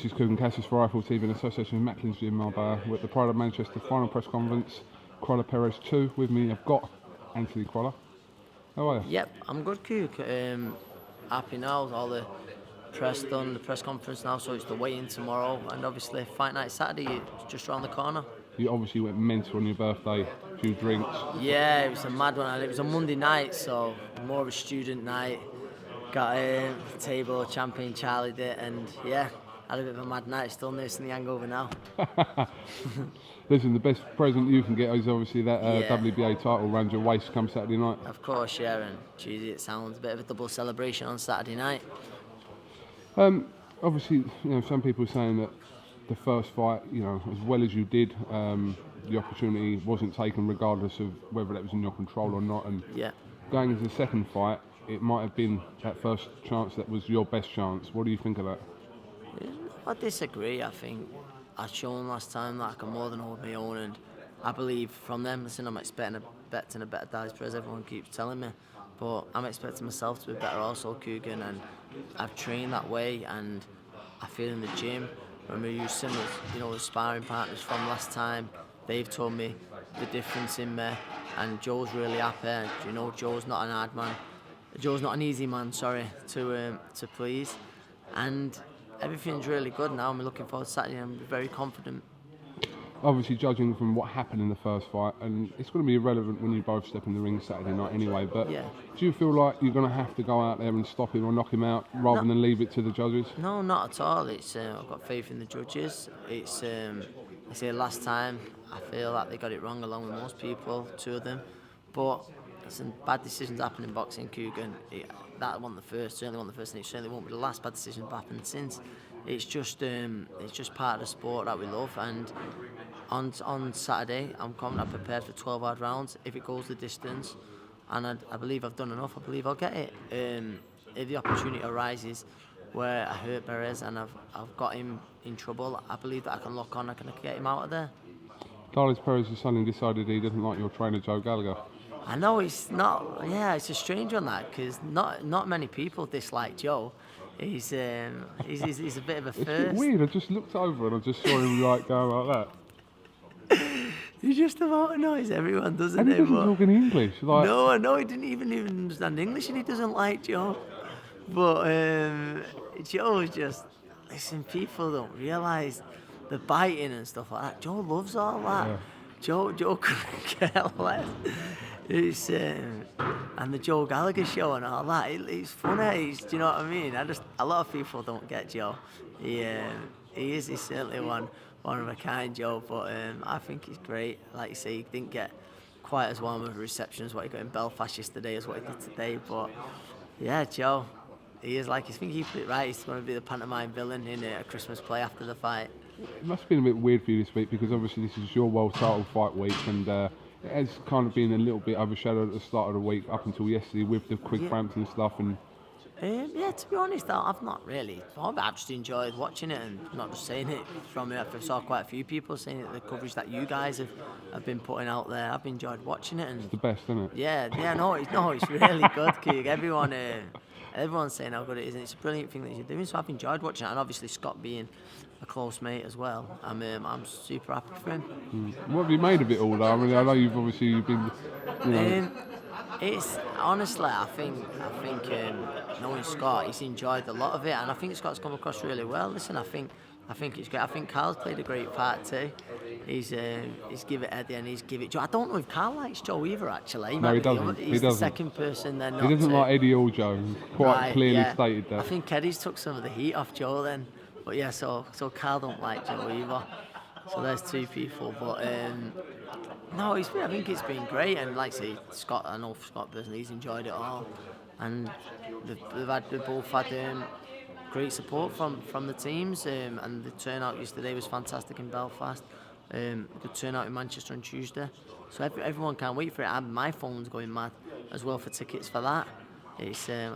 is KUGAN, CASSIUS for Rifle TV in association with Macklin's Gym. We're at the Pride of Manchester final press conference. Crolla PEREZ 2. With me, I've got Anthony Crolla. How are you? Yep, I'm good, Cook. Happy now, all the press done, the press conference now, so it's the weigh-in tomorrow, and obviously fight night Saturday, it's just around the corner. You obviously went mental on your birthday, a few drinks. Yeah, it was a mad one, and it was a Monday night, so more of a student night. Got a table, champagne Charlie did, and yeah, had a bit of a mad night, still nursing the hangover now. Listen, the best present you can get is obviously that WBA title around your waist come Saturday night. Of course, yeah, and geez, it sounds a bit of a double celebration on Saturday night. Obviously, some people are saying that the first fight, as well as you did, the opportunity wasn't taken regardless of whether that was in your control or not. And going into the second fight, it might have been that first chance that was your best chance. What do you think of that? I disagree. I think I've shown last time that I can more than hold my own, and I believe from them. Listen, I'm expecting a better Dice Perez. Everyone keeps telling me, but I'm expecting myself to be better also, KUGAN, and I've trained that way, and I feel in the gym when we use similar, sparring partners from last time. They've told me the difference in me, and Joe's really happy. Joe's not an hard man. Joe's not an easy man, to please, and everything's really good now. I'm looking forward to Saturday. I'm very confident. Obviously, judging from what happened in the first fight, and it's going to be irrelevant when you both step in the ring Saturday night anyway, but do you feel like you're going to have to go out there and stop him or knock him out rather than leave it to the judges? No, not at all. I've got faith in the judges. I say last time, I feel like they got it wrong along with most people, two of them, but some bad decisions happen in boxing, KUGAN. That wasn't the first, certainly wasn't the first, and it certainly won't be the last bad decision that happened since. It's just part of the sport that we love, and on Saturday I'm confident I'm prepared for 12 hard rounds if it goes the distance, and I believe I've done enough. I believe I'll get it. If the opportunity arises where I hurt Perez and I've got him in trouble, I believe that I can lock on, I can get him out of there. Carlos Perez has suddenly decided he doesn't like your trainer Joe Gallagher. I know it's not. Yeah, it's a strange one that, because not many people dislike Joe. He's a bit of a first. It's weird. I just looked over and I just saw him going like that. He just about annoys everyone, doesn't he? And he doesn't talk any English. No, I know he didn't even understand English, and he doesn't like Joe. But Joe's just, listen, people don't realise the biting and stuff like that. Joe loves all that. Yeah. Joe couldn't care less. It's and the Joe Gallagher show and all that. It's funny. Do you know what I mean? A lot of people don't get Joe. He's certainly one of a kind, Joe. But I think he's great. Like you say, he didn't get quite as warm of a reception as what he got in Belfast yesterday as what he did today. But yeah, Joe, he is, like, I think he put it right. He's going to be the pantomime villain in a Christmas play after the fight. It must have been a bit weird for you this week, because obviously this is your world title fight week, and it has kind of been a little bit overshadowed at the start of the week up until yesterday with the QUIGG-FRAMPTON stuff. And to be honest, I've not really. I've just enjoyed watching it, and not just saying it from it. I saw quite a few people saying it, the coverage that you guys have been putting out there. I've enjoyed watching it, and it's the best, isn't it? It's really good, Kig. Everyone's saying how good it is, and it's a brilliant thing that you're doing. So I've enjoyed watching it, and obviously Scott being a close mate as well. I'm super happy for him. What have you made of it all, though? I mean, I know you've been, It's honestly, I think knowing Scott, he's enjoyed a lot of it, and I think Scott's come across really well. Listen, I think it's great. I think Carl's played a great part too. He's give it Eddie and he's give it Joe. I don't know if Carl likes Joe either, actually. No, he doesn't. He's the second person then. He doesn't like Eddie or Joe. Quite clearly stated that. I think Eddie's took some of the heat off Joe then. But yeah, so Carl don't like Joe either. So there's two people. But I think it's been great. And like I say, Scott, I know Scott personally, he's enjoyed it all. And they've both had great support from the teams. And the turnout yesterday was fantastic in Belfast. Good turnout in Manchester on Tuesday. So everyone can't wait for it. My phone's going mad as well for tickets for that. I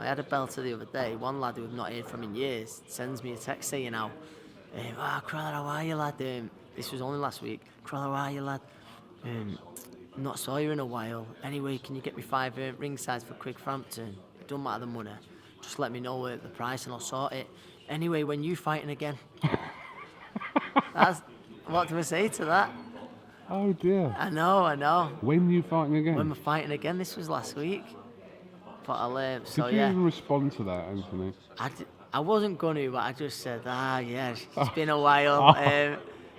had a belter the other day. One lad who I've not heard from in years sends me a text saying now, Crolla, how are you, lad? This was only last week. Crolla, how are you, lad? Not saw you in a while. Anyway, can you get me 5 ring sides for QUIGG-FRAMPTON? It don't matter the money. Just let me know the price and I'll sort it. Anyway, when you fighting again? That's what do I say to that? Oh dear. I know. When are you fighting again? When we're fighting again, this was last week. But I'll, so Did you yeah. even respond to that, Anthony? I wasn't going to, but I just said, yeah, it's been a while.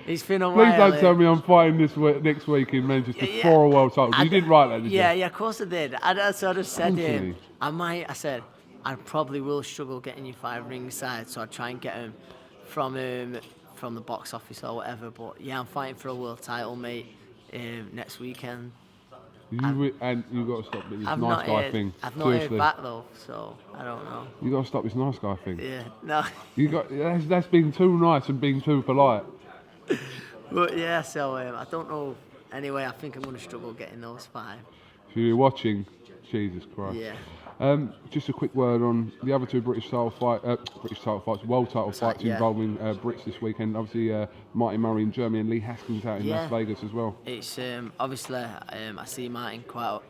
It's been a while. Please don't tell me I'm fighting next week in Manchester for a world title. You did write that, did you? Yeah, of course I did. I sort of said, I said, I probably will struggle getting you 5 ringside, so I'd try and get him from the box office or whatever. But yeah, I'm fighting for a world title, mate, next weekend. And you got to stop this nice guy thing. I've not heard back though, so I don't know. You got to stop this nice guy thing. Yeah, no. That's being too nice and being too polite. But yeah, so I don't know. Anyway, I think I'm going to struggle getting those 5. If you're watching, Jesus Christ. Yeah. Just a quick word on the other 2 world title fights involving Brits this weekend. Obviously, Martin Murray in Germany and Lee Haskins out in Las Vegas as well. It's obviously I see Martin quite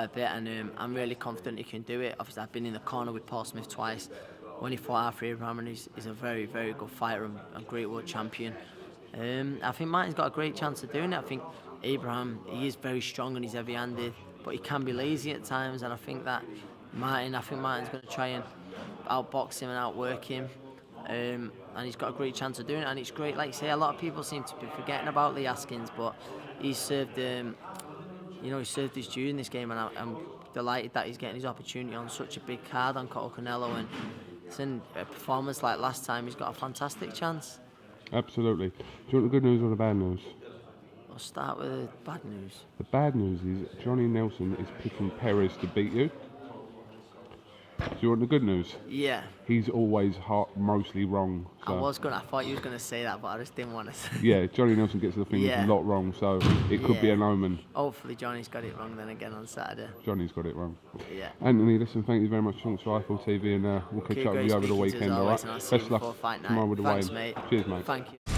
a bit, and I'm really confident he can do it. Obviously, I've been in the corner with Paul Smith twice when he fought Arthur Abraham, and he's a very, very good fighter and a great world champion. I think Martin's got a great chance of doing it. I think Abraham, he is very strong and he's heavy-handed, but he can be lazy at times, and I think Martin's going to try and outbox him and outwork him, and he's got a great chance of doing it. And it's great, like you say, a lot of people seem to be forgetting about Lee Haskins, but he's served, he served his due in this game, and I'm delighted that he's getting his opportunity on such a big card on Cotto Canelo, and it's in a performance like last time, he's got a fantastic chance. Absolutely. Do you want the good news or the bad news? I'll start with the bad news. The bad news is Johnny Nelson is picking Perez to beat you. Do you want the good news? Yeah. He's always mostly wrong. So. I thought you was going to say that, but I just didn't want to say. Yeah, Johnny Nelson gets the things a lot wrong, so it could be an omen. Hopefully Johnny's got it wrong then again on Saturday. Johnny's got it wrong. Yeah. Anthony, listen, thank you very much for Eiffel TV, and we'll catch up with you over the weekend, alright? Best luck tomorrow with the weigh-in. Mate. Cheers, mate. Thank you.